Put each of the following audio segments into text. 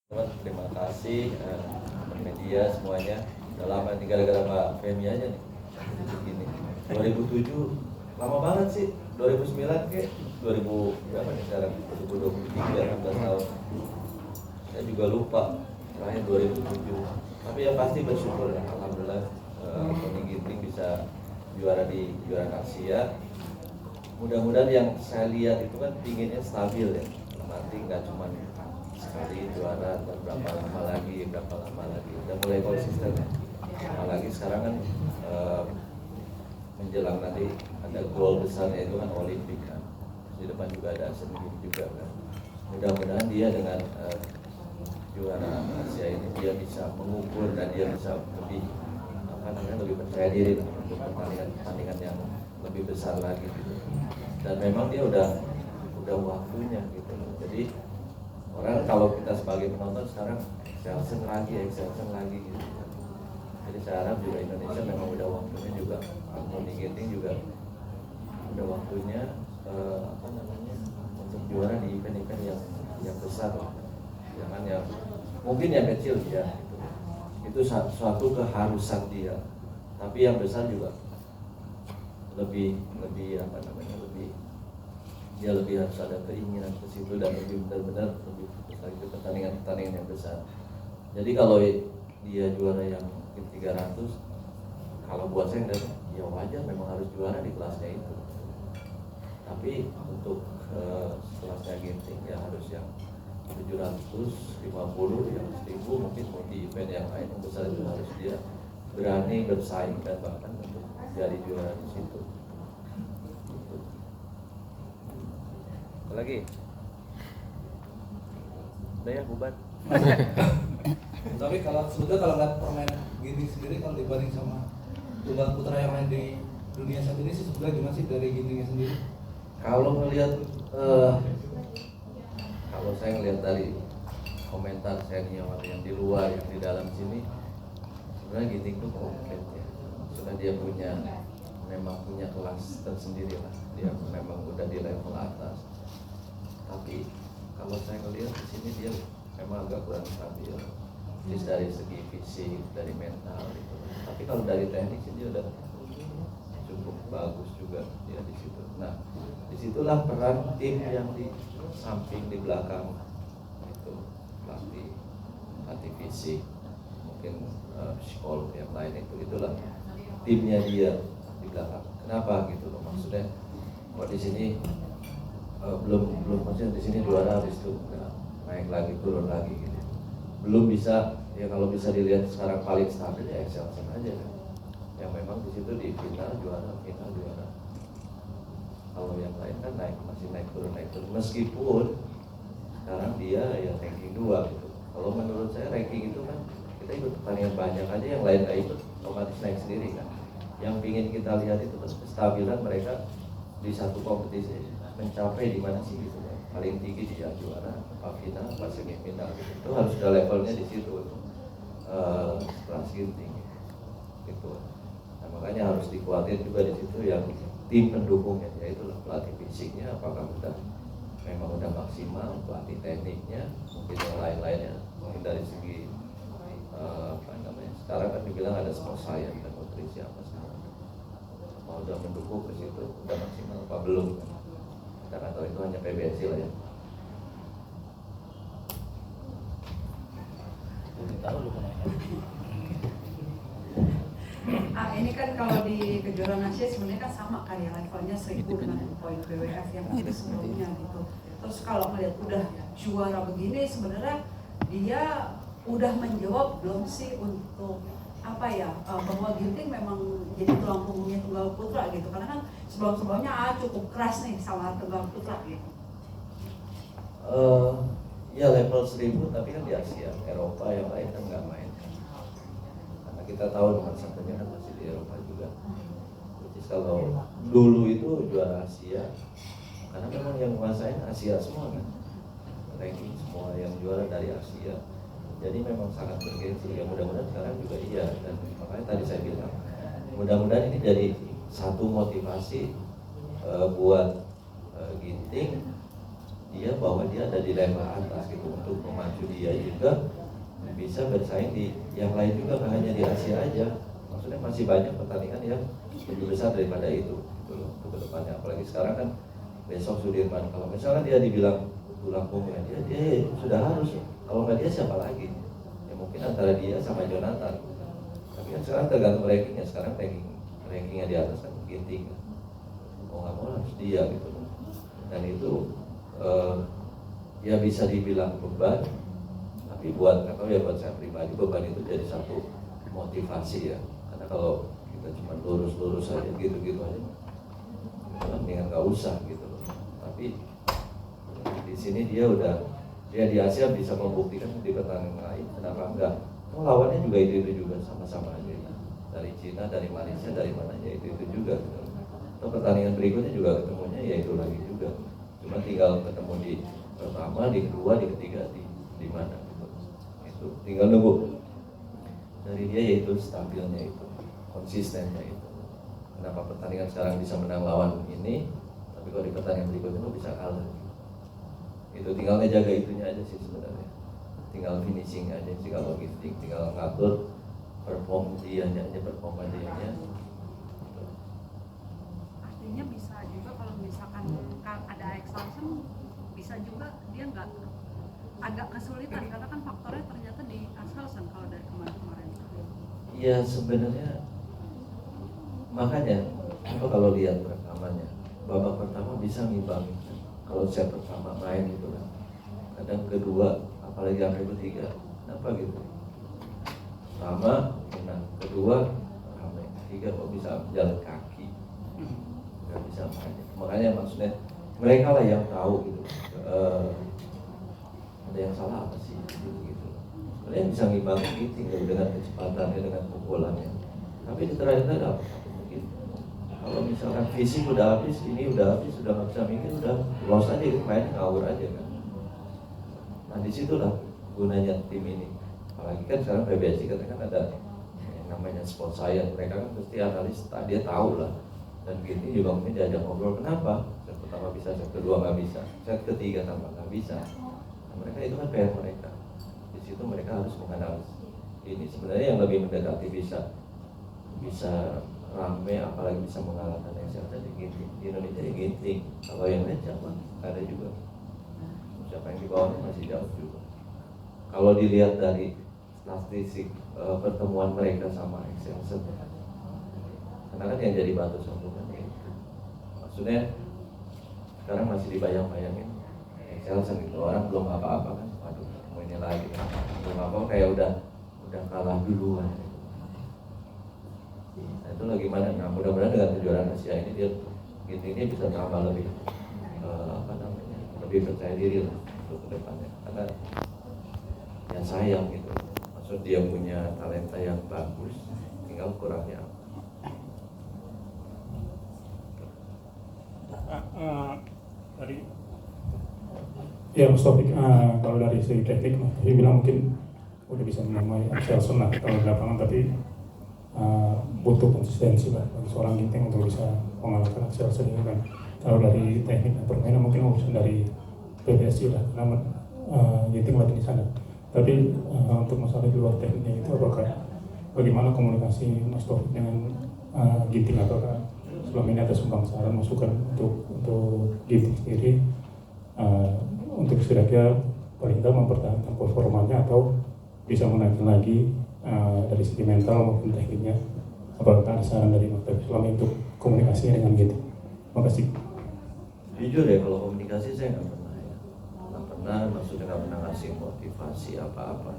Terima kasih media semuanya. Udah lama nih gara-gara Mbak Femi aja nih. Begini. 2007 lama banget sih. 2009 ke 2000 berapa nih sekarang? 2023 16 tahun. Saya juga lupa terakhir 2007. Tapi yang pasti bersyukur ya, alhamdulillah Tony Ginting bisa juara di kejuaraan Asia. Mudah-mudahan yang saya lihat itu kan pinginnya stabil ya. Nanti nggak cuma sekali juara dan berapa lama lagi udah mulai konsisten ya. Apalagi sekarang kan menjelang nanti ada goal besarnya itu kan Olimpik kan, di depan juga ada Asian Games juga kan. Mudah-mudahan dia dengan juara Asia ini dia bisa mengukur dan dia bisa lebih lebih percaya diri untuk pertandingan yang lebih besar lagi gitu. Dan memang dia udah waktunya gitu. Jadi orang kalau kita sebagai penonton sekarang excelsen lagi gitu. Jadi saya harap juga Indonesia memang udah waktunya juga, Tony Ginting juga udah waktunya untuk juara di event-event yang besar, jangan yang mungkin yang kecil ya itu suatu keharusan dia, tapi yang besar juga lebih dia lebih harus ada keinginan ke situ dan lebih benar-benar lebih fokus lagi ke pertandingan yang besar. Jadi kalau dia juara yang mungkin 300, kalau buat saya ya wajar memang harus juara di kelasnya itu. Tapi untuk kelasnya Ginting ya harus yang 750, yang 1000 mungkin mau di event yang lain yang besar itu harus dia berani bersaing dan bahkan untuk jadi juara di situ. Lagi udah ya bubar. Tapi kalau sebetulnya kalau lihat permainan Ginting sendiri kalau dibanding sama tunggal putra yang lain di dunia saat ini sih sebenarnya gimana sih dari Gintingnya sendiri? Kalau melihat kalau saya ngelihat dari komentar senior yang di luar yang di dalam sini, sebenarnya Ginting itu komplit ya. Sudah dia memang punya kelas tersendiri lah. Dia memang udah di level atas. Tapi kalau saya ngelihat di sini dia memang agak kurang stabil. Jadi dari segi fisik, dari mental gitu. Tapi kalau dari teknik sih dia udah cukup bagus juga dia di situ. Nah, disitulah peran tim yang di samping, di belakang itu pelatih fisik, mungkin psikolog yang lain itulah timnya dia di belakang. Kenapa gitu loh maksudnya? Kalau di sini belum maksudnya di sini juara habis itu naik lagi turun lagi gitu. Belum bisa ya, kalau bisa dilihat sekarang paling stabil ya Excelsen aja kan. Yang memang di situ di final juara. Kalau yang lain kan masih naik turun. Meskipun sekarang dia ya ranking 2 gitu. Kalau menurut saya ranking itu kan kita ikut pertandingan banyak aja, yang lain nggak ikut otomatis naik sendiri kan. Yang ingin kita lihat itu kestabilan mereka di satu kompetisi mencapai di mana sih gitu kan. Paling tinggi dia juara, final, semifinal gitu. Itu harus ada levelnya di situ kelas Ginting gitu. Nah, makanya harus dikuatin juga di situ yang tim pendukungnya, yaitu pelatih fisiknya apakah memang udah maksimal, pelatih tekniknya, mungkin yang lain-lainnya, mungkin dari segi sekarang kan dibilang ada sport science dan nutrisi apa semua, mau udah mendukung ke situ udah maksimal apa belum, kita nggak tahu, itu hanya PBSI lah ya. Ini kan kalau di kejuaraan Asia sebenarnya kan sama kan ya, levelnya 1000 dengan poin BWF yang sebelumnya gitu. Terus kalau melihat udah juara begini, sebenarnya dia udah menjawab belum sih untuk bahwa Ginting memang jadi tulang punggungnya tunggal putra gitu, karena kan sebelumnya cukup keras nih sama tunggal putra gitu. Ya level 1000, tapi kan di Asia, Eropa yang lain kan nggak main. Karena kita tahu nomor satunya kan masih di Eropa juga. Jadi kalau dulu itu juara Asia, karena memang yang menguasain Asia semua kan, ranking semua yang juara dari Asia. Jadi memang sangat bergengsi. Ya mudah-mudahan sekarang juga iya, dan makanya tadi saya bilang mudah-mudahan ini jadi satu motivasi buat Ginting dia bahwa dia ada di level atas gitu untuk memacu dia juga bisa bersaing di yang lain juga, nggak hanya di Asia aja. Maksudnya masih banyak pertandingan yang lebih besar daripada itu gitu loh, untuk kedepannya. Apalagi sekarang kan besok Sudirman, kalau misalnya dia dibilang tulang punggung dia sudah harus, kalau nggak dia siapa lagi ya, mungkin antara dia sama Jonathan. Tapi kan sekarang tergantung rankingnya, sekarang rankingnya di atas kan Ginting, mau nggak mau harus dia gitu loh. Dan itu ya bisa dibilang beban, tapi buat saya pribadi beban itu jadi satu motivasi ya. Karena kalau kita cuma lurus aja gitu aja, mendingan nggak usah gitu loh. Tapi di sini dia di Asia bisa membuktikan di pertandingan lain, kenapa enggak? Oh, lawannya juga itu juga, sama-sama aja. Dari Cina, dari Malaysia, dari mana ya itu juga gitu. Atau pertandingan berikutnya juga ketemunya ya itu lagi juga. Cuma tinggal ketemu di pertama, di kedua, di ketiga, di mana gitu. Itu tinggal nunggu dari dia, yaitu stabilnya itu, konsistennya itu. Kenapa pertandingan sekarang bisa menang lawan ini, tapi kalau di pertandingan berikutnya lo bisa kalah. Itu tinggal ngejaga itunya aja sih sebenarnya. Tinggal finishing aja sih kalau gifting, tinggal ngatur perform dianya aja, perform aja. Artinya bisa juga kalau misalkan ada exhaustion, bisa juga dia nggak agak kesulitan karena kan faktornya ternyata di exhaustion kalau dari kemarin-kemarin. Iya sebenarnya, makanya kalau lihat rekamannya, babak pertama bisa ngimbangin. Kalau set pertama main gitu kan, kadang kedua apalagi sampai ketiga, kenapa gitu? Pertama menang, kedua ramai, ketiga kok bisa jalan kaki, nggak bisa main. Makanya maksudnya mereka lah yang tahu gitu. Ada yang salah apa sih gitu. Kalian bisa ngimbangin gitu dengan kecepatannya, dengan pukulannya. Tapi di terakhir apa? Kalau misalkan fisik udah habis, ini udah habis, udah nggak bisa mikir, udah loss aja gitu, main ngawur aja kan. Nah disitulah gunanya tim ini. Apalagi kan sekarang PBSI kan ada yang namanya sport science, mereka kan pasti analis, dia tahu lah. Dan gini juga mungkin diajak ngobrol, kenapa set pertama bisa, set kedua nggak bisa, set ketiga tambah nggak bisa. Nah, mereka itu kan PR mereka. Di situ mereka harus menganalisis ini sebenarnya yang lebih mendekati bisa rame, apalagi bisa mengalahkan yang siapa di Ginting. Di Indonesia ya Ginting, kalau yang lain siapa? Ada juga. Siapa yang di bawahnya masih jauh juga. Kalau dilihat dari statistik pertemuan mereka sama Excelsior, karena kan yang jadi batu sambungannya itu, maksudnya sekarang masih dibayang-bayangin Excelsior gitu, orang belum apa-apa kan, waduh ini lagi kan, belum apa kayak udah kalah duluan. Nah, itu lagi mana? Nah, mudah-mudahan dengan kejuaraan Asia ini dia Ginting ini bisa tambah lebih lebih percaya diri lah untuk kedepannya. Karena yang sayang gitu, maksud dia punya talenta yang bagus, tinggal kurangnya apa. Dari ya Mas Taufik, kalau dari segi teknik, dia bilang mungkin udah bisa menamai Excelsior lah kalau di lapangan, tapi butuh konsistensi lah bagi seorang Ginting untuk bisa mengalahkan Excelsior ini kan. Kalau dari teknik dan permainan mungkin urusan dari PBSI lah, karena Ginting lagi di sana. Tapi untuk masalah di luar tekniknya itu, apakah bagaimana komunikasi Mas Taufik dengan Ginting, apakah selama ini ada sumbang saran masukan untuk Ginting sendiri untuk kira-kira paling tidak mempertahankan performanya atau bisa menaikkan lagi dari segi mental maupun tekniknya? Apakah ada saran dari Mas Taufik selama untuk komunikasinya dengan Ginting? Terima kasih. Jujur ya, kalau komunikasi saya nggak pernah, maksudnya nggak pernah ngasih motivasi apa-apa.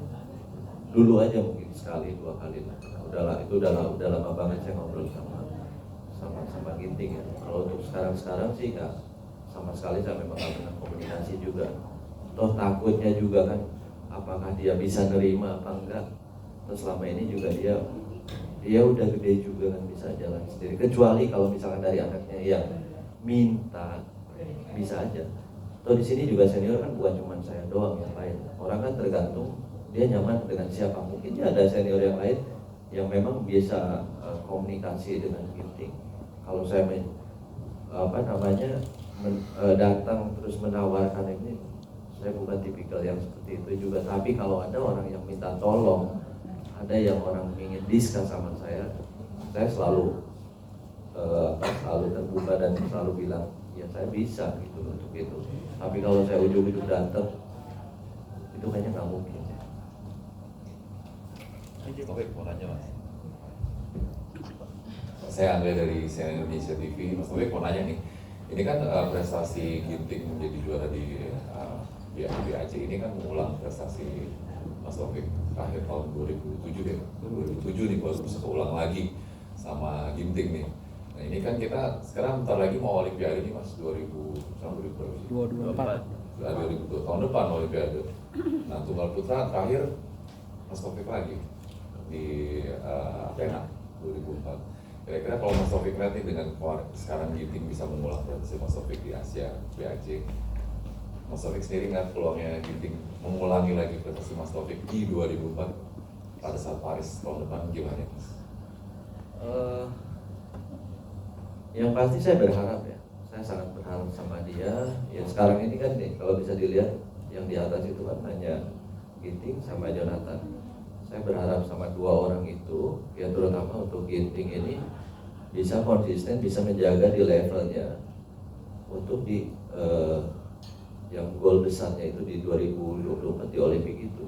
Dulu aja mungkin sekali dua kali lah. Udahlah, itu udah lama banget saya ngobrol sama Ginting ya. Kalau untuk sekarang sih nggak, sama sekali saya memang nggak pernah komunikasi juga. Toh takutnya juga kan, apakah dia bisa nerima apa enggak. Terus selama ini juga dia udah gede juga kan, bisa jalan sendiri. Kecuali kalau misalkan dari anaknya yang minta, bisa aja. Toh di sini juga senior kan bukan cuma saya doang, yang lain. Orang kan tergantung dia nyaman dengan siapa. Mungkin ada senior yang lain yang memang bisa komunikasi dengan Ginting. Kalau saya datang terus menawarkan ini, saya bukan tipikal yang seperti itu juga. Tapi kalau ada orang yang minta tolong, ada yang orang ingin diskus sama saya selalu selalu terbuka dan selalu bilang ya saya bisa gitu untuk itu. Tapi kalau saya ujung-ujung datang, itu kayaknya nggak mungkin. Oke, mau nanya Mas. Saya Andre dari CNN Indonesia TV. Mas Taufik mau nanya nih, ini kan prestasi Ginting menjadi juara di BAC ini kan mengulang prestasi Mas Taufik terakhir tahun 2007 deh. 2007 nih baru bisa keulang lagi sama Ginting nih. Nah ini kan kita sekarang bentar lagi mau Olimpiade ini Mas 2024 tahun depan Olimpiade. Nah tunggal putra terakhir Mas Taufik lagi di Athena 2004. Kira-kira kalau Mas Taufik lihat nih dengan sekarang Ginting bisa mengulang prestasi Mas Taufik di Asia BAC, Mas Taufik sendiri nggak peluangnya Ginting mengulangi lagi prestasi Mas Taufik di 2004 pada saat Paris tahun depan gimana Mas? Yang pasti saya berharap ya, saya sangat berharap sama dia. Ya sekarang ini kan nih kalau bisa dilihat yang di atas itu kan hanya Ginting sama Jonathan. Saya berharap sama dua orang itu, ya terutama untuk Ginting ini bisa konsisten, bisa menjaga di levelnya untuk di yang gol besarnya itu di 2024 di Olimpik itu.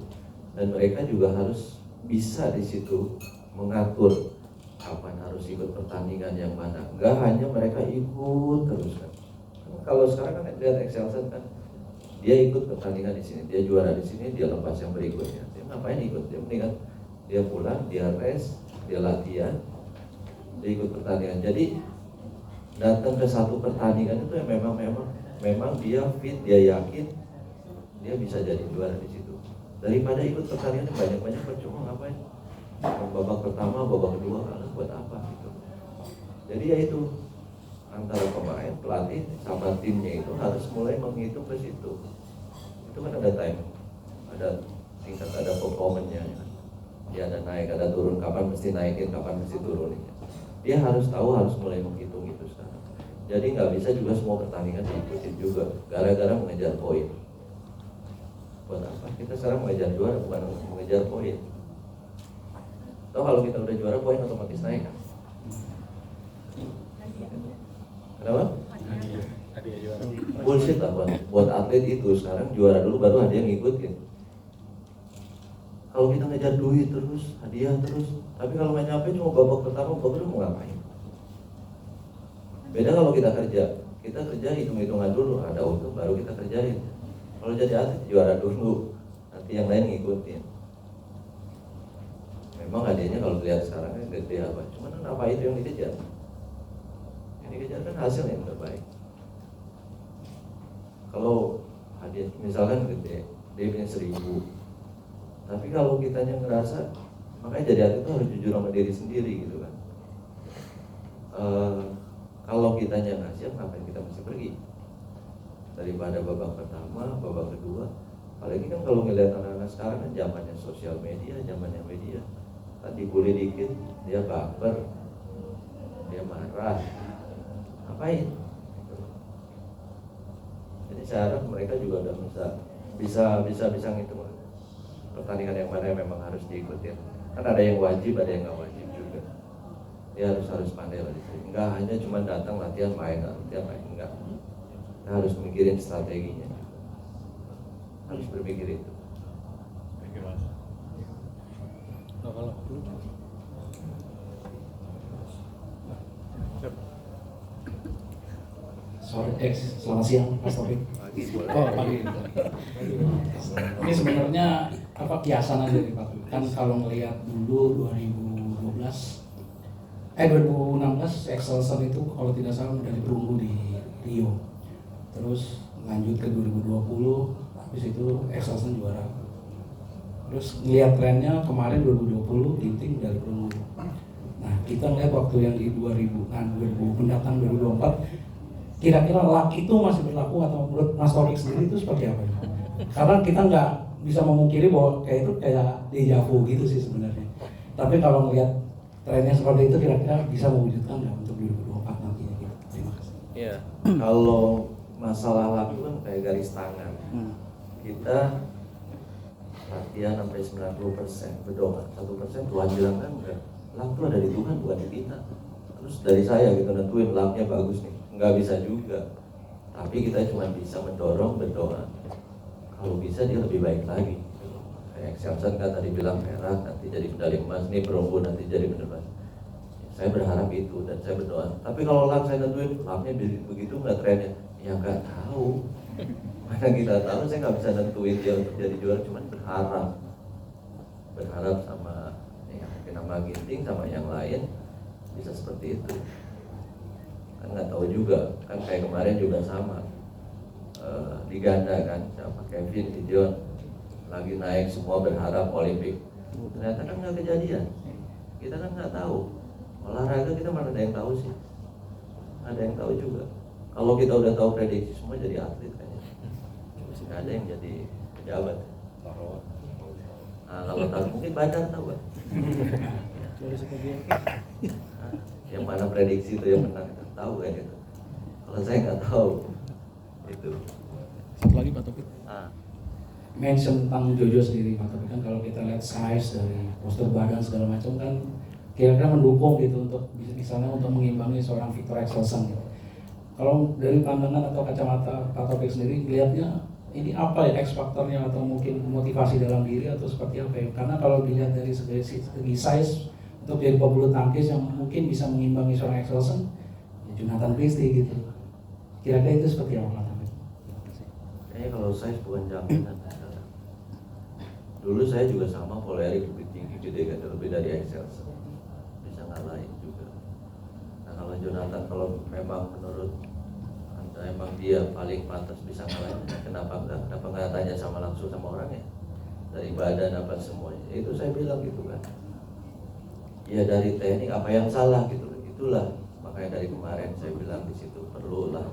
Dan mereka juga harus bisa di situ mengatur kapan harus ikut pertandingan yang mana. Enggak hanya mereka ikut terus kan. Kalau sekarang kan lihat Excelsen kan, dia ikut pertandingan di sini, dia juara di sini, dia lepas yang berikutnya. Dia ngapain ikut? Dia mendingan dia pulang, dia rest, dia latihan, dia ikut pertandingan. Jadi datang ke satu pertandingan itu ya memang dia fit, dia yakin dia bisa jadi juara di situ. Daripada ikut pertandingan banyak-banyak percuma ngapain? Babak pertama, babak kedua kalah buat apa gitu. Jadi ya itu antara pemain, pelatih sama timnya itu harus mulai menghitung ke situ. Itu kan ada time, ada tingkat, ada performanya. Dia ada naik, ada turun, kapan mesti naikin, kapan mesti turunin. Dia harus tahu, harus mulai menghitung itu sekarang. Jadi nggak bisa juga semua pertandingan diikutin juga, gara-gara mengejar poin. Buat apa? Kita sekarang mengejar juara, bukan mengejar poin. Tahu kalau kita udah juara, poin otomatis naik kan? Kenapa? Hadiah juara. Bullshit lah buat atlet itu. Sekarang juara dulu baru hadiah ngikutin. Kalau kita ngejar duit terus, hadiah terus, tapi kalau nggak nyampe cuma babak pertama, babak kedua mau ngapain? Beda kalau kita kerja hitung-hitungan dulu, ada untung baru kita kerjain. Kalau jadi atlet juara dulu, nanti yang lain ngikutin. Memang hadiahnya kalau lihat sekarang kan gede apa, cuman apa itu yang dikejar? Yang dikejar kan hasil yang terbaik. Kalau hadiah misalkan gede, dia punya 1000. Tapi kalau kitanya ngerasa, makanya jadi atlet itu harus jujur sama diri sendiri gitu kan. Kalau kitanya nggak siap, ngapain kita mesti pergi? Daripada babak pertama, babak kedua. Apalagi kan kalau ngeliat anak-anak sekarang kan zamannya sosial media, zamannya media. Kan dibully dikit, dia baper, dia marah. Ngapain? Jadi saya harap mereka juga udah bisa ngitung pertandingan yang mana yang memang harus diikutin. Kan ada yang wajib, ada yang nggak wajib juga. Dia harus pandai lah di sini. Enggak hanya cuma datang latihan main, enggak. Kita harus mikirin strateginya. Harus berpikir itu. Selamat siang Mas Taufik. Oh pagi. Ini sebenarnya apa kiasan aja nih Pak. Kan kalau ngelihat dulu 2016 Excelsen itu kalau tidak salah medali perunggu di Rio. Terus lanjut ke 2020, habis itu Excelsen juara. Terus ngelihat trennya kemarin 2020 Ginting medali perunggu. Nah kita ngelihat waktu yang di 2000 mendatang 2024. Kira-kira luck itu masih berlaku atau menurut Mas Taufik sendiri itu seperti apa? Karena kita nggak bisa memungkiri bahwa kayak itu kayak deja vu gitu sih sebenarnya. Tapi kalau melihat trennya seperti itu kira-kira bisa mewujudkan nggak untuk 2024 nantinya gitu? Terima kasih. Iya. Kalau masalah lam itu kan kayak garis tangan. Kita latihan sampai 90% berdoa, 1% Tuhan bilang kan enggak, lam itu ada di Tuhan bukan di kita. Terus dari saya gitu nentuin lamnya bagus nih, nggak bisa juga. Tapi kita cuma bisa mendorong berdoa. Kalau bisa dia lebih baik lagi. Kayak Excelsen kan tadi bilang perak nanti jadi medali emas, nih perunggu nanti jadi medali emas. Saya berharap itu dan saya berdoa. Tapi kalau lam saya tentuin lamnya begitu nggak trennya, ya nggak tahu. Mana kita tahu, saya nggak bisa nentuin dia untuk jadi juara, cuman berharap sama ya, nama Ginting sama yang lain bisa seperti itu. Kan nggak tahu juga, kan kayak kemarin juga sama di ganda kan, siapa Kevin, Gideon lagi naik semua berharap Olimpik. Ternyata kan nggak kejadian. Kita kan nggak tahu. Olahraga kita mana ada yang tahu sih? Nggak ada yang tahu juga. Kalau kita udah tahu prediksi semua jadi atlet kayaknya. Nggak ada yang jadi pejabat. Nah, kalau tahu mungkin Badar tahu kan? Yang mana prediksi itu yang menang itu tahu kan itu. Kalau saya nggak tahu itu. Satu lagi Pak Topik. Mention tentang Jojo sendiri Pak Topik, kan kalau kita lihat size dari postur badan segala macam kan kira-kira mendukung gitu untuk misalnya untuk mengimbangi seorang Victor Excelsen gitu. Kalau dari pandangan atau kacamata Pak Topik sendiri lihatnya ini apa ya X faktornya atau mungkin motivasi dalam diri atau seperti apa ya? Karena kalau dilihat dari segi size untuk jadi pebulu tangkis yang mungkin bisa mengimbangi seorang Excelsen, ya Jonathan Christie gitu. Kira-kira itu seperti apa Pak Topik? Kayaknya kalau size bukan jaminan. Dulu saya juga sama Paul Eric lebih tinggi gede kan, lebih dari Excelsen, bisa ngalahin juga. Nah kalau Jonathan kalau memang menurut Anda emang dia paling pantas bisa ngalahin, kenapa enggak? Kenapa nggak tanya sama langsung sama orangnya? Dari badan apa semuanya? Itu saya bilang gitu kan. Ya dari teknik apa yang salah gitu, itulah makanya dari kemarin saya bilang di situ perlulah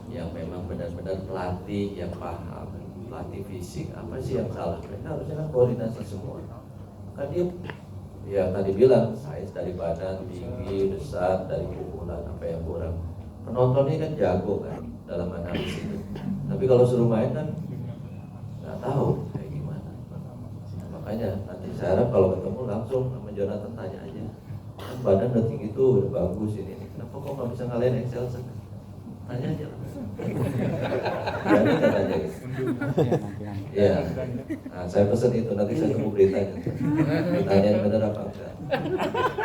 yang memang benar-benar pelatih yang paham, pelatih fisik apa sih yang salah. Mereka harusnya kan koordinasi semua. Kan dia ya tadi bilang size dari badan tinggi, besar, dari pukulan apa yang kurang. Penontonnya kan jago kan dalam analisis itu. Tapi kalau suruh main kan nggak tahu kayak gimana. Makanya nanti saya harap kalau ketemu langsung sama Jonathan tanya aja. Kan badan udah tinggi tuh, udah bagus ini. Kenapa kok nggak bisa ngalahin Excelsen? Tanya aja. Jangan tanya gitu. Ya, nah, saya pesen itu nanti saya tunggu beritanya. Ditanyain bener apa enggak?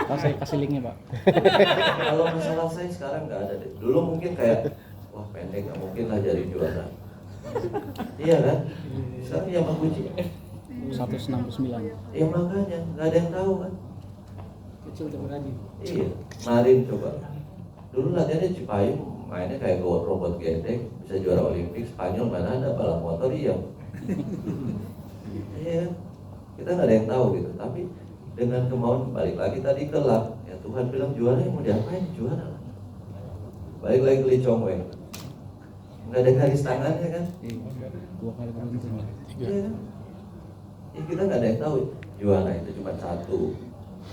Pak, saya kasih linknya Pak. Kalau masalah saya sekarang nggak ada deh. Dulu mungkin kayak wah pendek nggak mungkin lah jadi juara. Iya kan? Sekarang yang Maguchi 169. ya makanya nggak ada yang tahu kan. Kecil tapi rajin. Iya, kemarin coba. Dulu latihannya Cipayung mainnya kayak robot gendek, bisa juara Olimpik. Spanyol mana ada balap motor iya. Iya, kita nggak ada yang tahu gitu. Tapi dengan kemauan balik lagi tadi ke lab, ya Tuhan bilang juara yang mau diapain juara lah. Balik lagi ke Lee Chong Wei, nggak ada garis tangannya kan? 2 kali beruntun. Iya. Ya, kita nggak ada yang tahu juara itu cuma 1.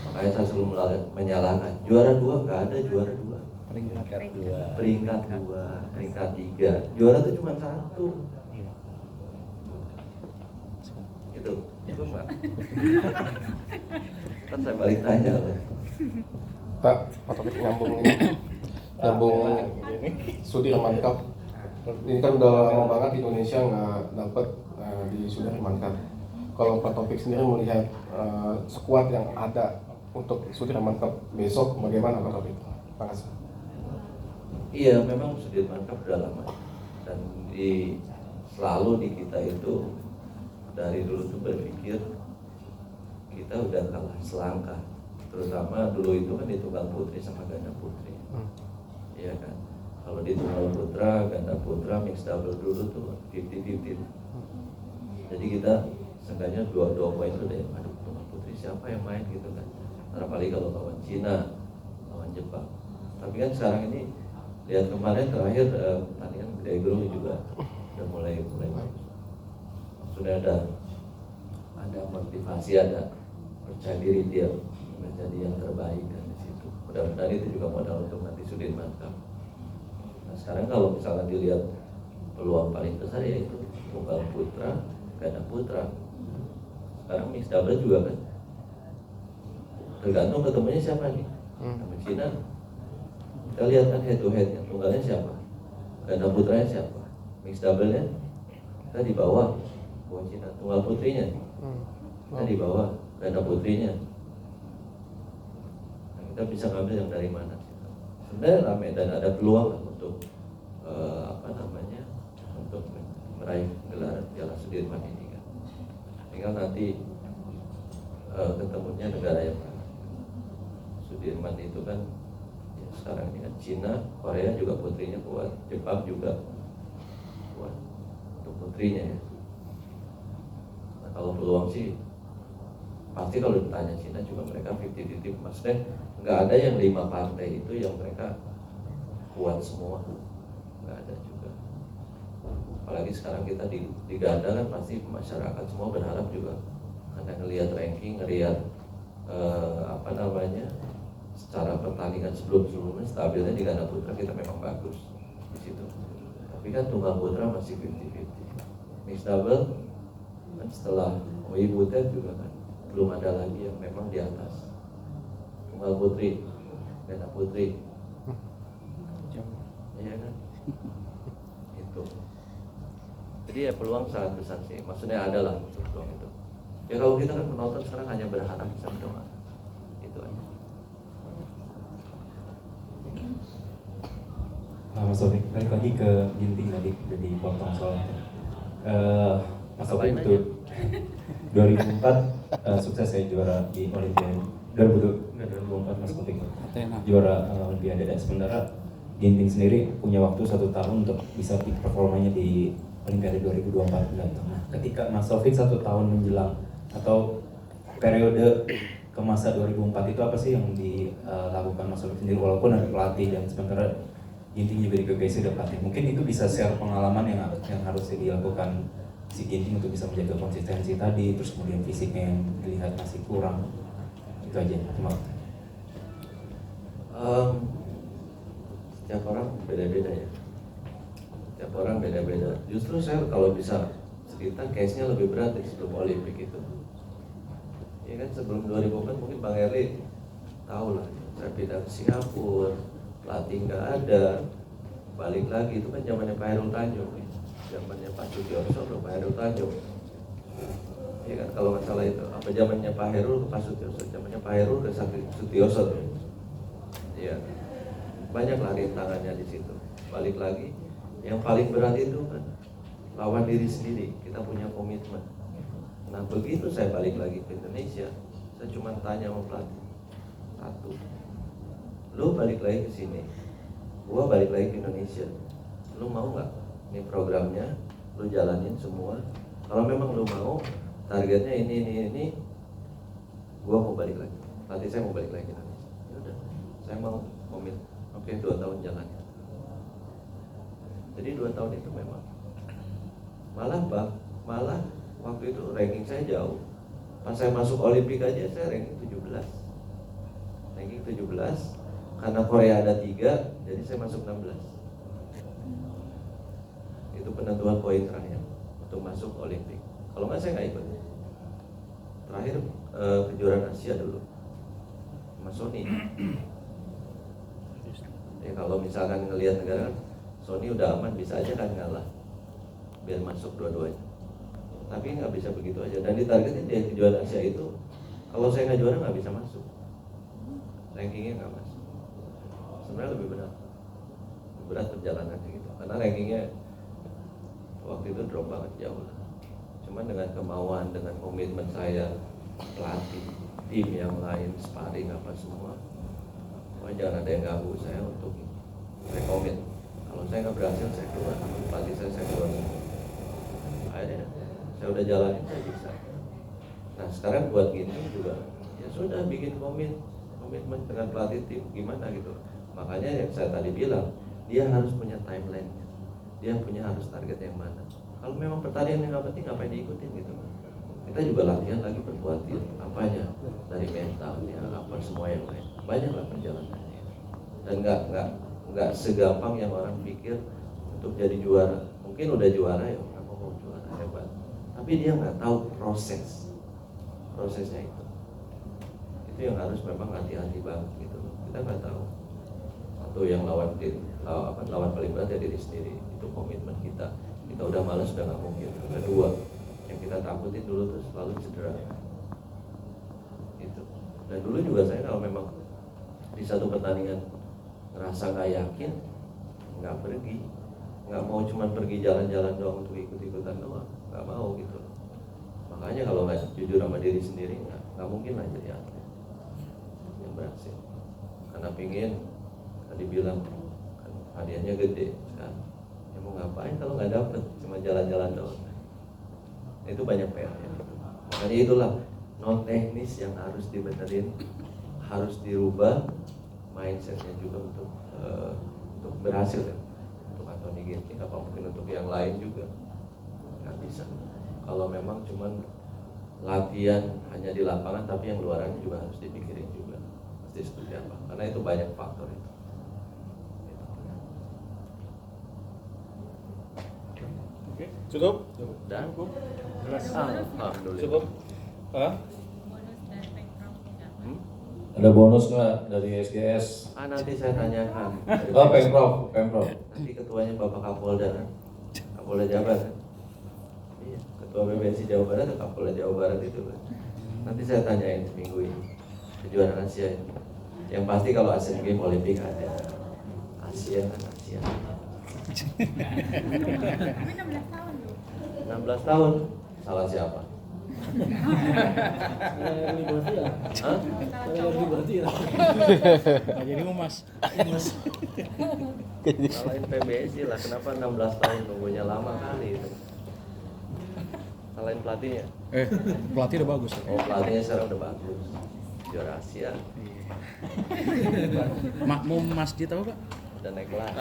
Makanya saya selalu menyalahkan juara 2 nggak ada juara 2. Peringkat 2. Peringkat 2, peringkat 3. Juara itu cuma 1. Itu Pak. Kan saya balik tanya loh. Pak Topik nyambung Sudirman Cup. Ini kan udah lama banget Indonesia nggak dapet di Sudirman Cup. Kalau Pak Topik sendiri melihat skuad yang ada untuk Sudirman Cup besok, bagaimana Pak Topik? Terima kasih. Iya, memang Sudirman Cup udah lama dan selalu di kita itu dari dulu tuh berpikir kita udah kalah selangkah, terutama dulu itu kan di tunggal putri sama ganda putri, iya kan. Kalau di tunggal putra, ganda putra, mix double dulu tuh 50-50. Jadi kita seenggaknya 2 poin itu deh. Aduh, tunggal putri siapa yang main gitu kan. Apalagi kalau lawan Cina, lawan Jepang. Tapi kan sekarang ini lihat kemarin terakhir pertandingan Gede Guru juga udah mulai sudah ada motivasi, ada percaya diri dia menjadi yang terbaik kan di situ. Mudah-mudahan itu juga modal untuk nanti Sudirman Cup. Nah sekarang kalau misalkan dilihat peluang paling besar yaitu tunggal putra, ganda putra. Sekarang mixed double juga kan, tergantung ketemunya siapa nih. Sama Cina, kita lihat kan head to head, tunggalnya siapa, ganda putranya siapa, mixed double-nya kita di bawah Cina, tunggal putrinya kita di bawah ganda putrinya. Nah, kita bisa ngambil yang dari mana? Sebenarnya ramai dan ada peluang untuk untuk meraih gelar Piala Sudirman ini kan. Tinggal nanti ketemunya negara yang mana. Sudirman itu kan ya, sekarang ini kan Cina, Korea juga putrinya kuat, Jepang juga kuat untuk putrinya ya. Nah, kalau peluang sih pasti kalau ditanya Cina juga mereka 50-50, maksudnya nggak ada yang 5 partai itu yang mereka kuat semua, nggak ada juga. Apalagi sekarang kita di ganda kan pasti masyarakat semua berharap juga karena ngelihat ranking, ngelihat secara pertandingan sebelumnya stabilnya di ganda putra kita memang bagus di situ. Tapi kan tunggal putra masih 50-50. Mixed double kan setelah Owi Butet juga kan belum ada lagi yang memang di atas. Tunggal putri, ganda putri, iya kan? Itu. Jadi ya peluang sangat besar sih. Maksudnya ada lah peluang itu. Ya kalau kita kan menonton sekarang hanya berharap bisa berdoa. Itu aja. Mas Taufik, balik lagi ke Ginting tadi udah dipotong soalnya. Mas Taufik itu 2004 sukses ya juara di Olimpiade. 2004 Mas Taufik juara Olimpiade, dan sementara Ginting sendiri punya waktu 1 tahun untuk bisa peak performanya di Olimpiade 2024 mendatang. Nah, ketika Mas Taufik 1 tahun menjelang atau periode ke masa 2004 itu apa sih yang dilakukan Mas Taufik sendiri walaupun ada pelatih dan sementara Ginting juga di PBSI ada pelatih? Mungkin itu bisa share pengalaman yang harus dilakukan si Ginting untuk bisa menjaga konsistensi tadi, terus kemudian fisiknya yang dilihat masih kurang. Itu aja. Terima kasih. Setiap orang beda-beda ya. Setiap orang beda-beda. Justru saya kalau bisa cerita case-nya lebih berat dari sebelum Olimpik itu. Ya kan sebelum 2000 kan mungkin Bang Erli tahu lah. Saya pindah ke Singapura, pelatih nggak ada, balik lagi itu kan zamannya Pak Hairul Tanjung, zamannya Pak Sutioso, Pak Hairul Tanjung. Ya kan kalau nggak salah itu apa zamannya Pak Hairul ke Pak Sutioso, zamannya Pak Hairul ke Sutioso. Ya banyak lah rintangannya di situ. Balik lagi, yang paling berat itu kan lawan diri sendiri. Kita punya komitmen. Nah begitu saya balik lagi ke Indonesia, saya cuma tanya sama pelatih satu, lu balik lagi ke sini, gua balik lagi ke Indonesia, lu mau nggak? Ini programnya, lu jalanin semua. Kalau memang lu mau, targetnya ini, gua mau balik lagi. Pelatih saya mau balik lagi ke Indonesia. Yaudah, saya mau komit. Oke, 2 tahun jalannya. Jadi 2 tahun itu memang malah waktu itu ranking saya jauh. Pas saya masuk Olimpik aja saya ranking 17. Ranking 17 karena Korea ada 3, jadi saya masuk 16. Itu penentuan poin terakhir untuk masuk Olimpik. Kalau nggak saya nggak ikut. Terakhir kejuaraan Asia dulu sama Sony. Ya kalau misalkan ngelihat negara Sony udah aman, bisa aja kan ngalah biar masuk dua-duanya. Tapi nggak bisa begitu aja. Dan ditargetin di kejuaraan Asia itu, kalau saya nggak juara nggak bisa masuk, rankingnya nggak masuk. Sebenarnya lebih berat perjalanannya gitu, karena rankingnya waktu itu drop banget jauh lah. Cuman dengan kemauan, dengan komitmen saya, pelatih, tim yang lain, sparring apa semua, jangan ada yang ganggu saya untuk saya komit. Kalau saya nggak berhasil, saya keluar. Pelatih saya keluar. Akhirnya saya udah jalanin, saya bisa. Nah sekarang buat gini juga, ya sudah bikin komitmen dengan pelatih tim gimana gitu. Makanya yang saya tadi bilang, dia harus punya timeline, dia punya harus target yang mana. Kalau memang pertandingan yang nggak penting, ngapain diikutin gitu. Kita juga latihan lagi berbuat apanya dari mentalnya, apa semua yang lain. Banyaklah perjalanannya. Dan nggak segampang yang orang pikir untuk jadi juara. Mungkin mungkin udah juara ya kenapa mau juara hebat, tapi dia nggak tahu prosesnya itu yang harus memang hati-hati banget gitu loh. Kita nggak tahu. Satu yang lawan paling berat ya diri sendiri, itu komitmen kita udah malas udah nggak mungkin. Kedua yang kita takutin dulu tuh selalu cedera itu. Dan dulu juga saya kalau memang di satu pertandingan ngerasa nggak yakin, nggak pergi, nggak mau cuman pergi jalan-jalan doang untuk ikut-ikutan doang, nggak mau gitu. Makanya kalau nggak jujur sama diri sendiri nggak mungkin lah jadi atlet yang berhasil. Karena pingin tadi bilang kan hadiahnya gede kan, ya mau ngapain kalau nggak dapet, cuma jalan-jalan doang. Itu banyak PR ya. Makanya itulah non teknis yang harus dibenerin, harus dirubah mindsetnya juga untuk berhasil ya. Untuk Anthony Ginting apa mungkin untuk yang lain juga nggak bisa. Kalau memang cuman latihan hanya di lapangan, tapi yang luarannya juga harus dipikirin juga pasti seperti apa, karena itu banyak faktor itu. Oke, cukup? Dan alhamdulillah. Cukup? Hah? Ada bonus nggak dari SGS? Nanti saya tanyakan. Oh, Pemprov. Nanti ketuanya Bapak Kapolda kan, Kapolda Jabar kan. Iya, Ketua PBSI Jawa Barat atau Kapolda Jawa Barat itu kan. Nanti saya tanyain seminggu ini kejuaraan Asia ini. Yang pasti kalau Asian Games Olimpik ada. Asia kan Asia. 16 tahun. Salah siapa? Jadi Mas. Salahin PBSI lah, kenapa 16 tahun nunggunya lama kali itu. Salahin pelatihnya. Pelatih udah bagus. Oh, pelatihnya sekarang udah bagus. Juara Asia. Makmum masjid apa Pak? Udah naik kelas.